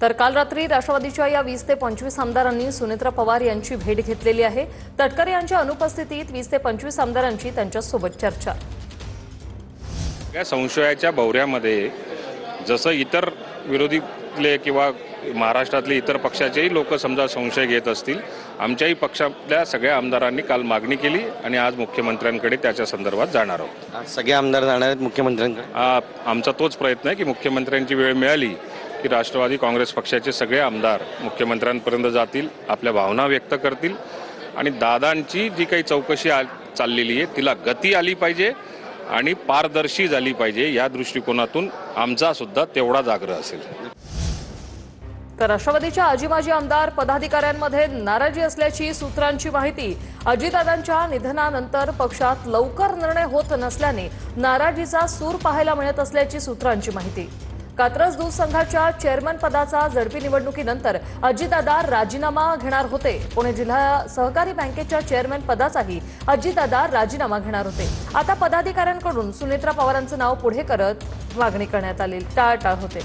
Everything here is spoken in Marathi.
तर काल रात्री राष्ट्रवादीच्या या 20 ते 25 आमदारांनी सुनेत्रा पवार यांची भेट घेतलेली आहे। तटकरे यांच्या अनुपस्थितीत 20 ते 25 आमदारांची त्यांच्यासोबत चर्चा। या संशयाच्या भोवऱ्यामध्ये जसं इतर विरोधीतले किंवा महाराष्ट्रातले इतर पक्षाचेही लोक समजा संशय घेत असतील, आमच्याही पक्षातल्या सगळ्या आमदारांनी काल मागणी केली आणि आज मुख्यमंत्र्यांकडे त्याच्या संदर्भात जाणार आहोत। आज सगळे आमदार जाणार आहेत मुख्यमंत्र्यांकडे। आमचा तोच प्रयत्न आहे की मुख्यमंत्र्यांची वेळ मिळाली की राष्ट्रवादी काँग्रेस पक्षाचे सगळे आमदार मुख्यमंत्र्यांपर्यंत जातील, आपल्या भावना व्यक्त करतील आणि दादांची जी काही चौकशी चाललेली आहे तिला गती आली पाहिजे आणि पारदर्शी झाली पाहिजे, या दृष्टिकोनातून आमचा सुद्धा तेवढाच आग्रह असेल। तर राष्ट्रवादीच्या आजी माजी आमदार पदाधिकाऱ्यांमध्ये नाराजी असल्याची सूत्रांची माहिती। अजितदादांच्या निधनानंतर पक्षात लवकर निर्णय होत नसल्याने नाराजीचा सूर पाहायला मिळत असल्याची सूत्रांची माहिती। कात्रज दूध संघाच्या चेअरमन पदाचा झडपी निवडणुकीनंतर अजितदादा राजीनामा घेणार होते। पुणे जिल्हा सहकारी बँकेच्या चेअरमन पदाचाही अजितदादा राजीनामा घेणार होते। आता पदाधिकाऱ्यांकडून सुनेत्रा पवारांचं नाव पुढे करत मागणी करण्यात आली, टाळाटाळ होते।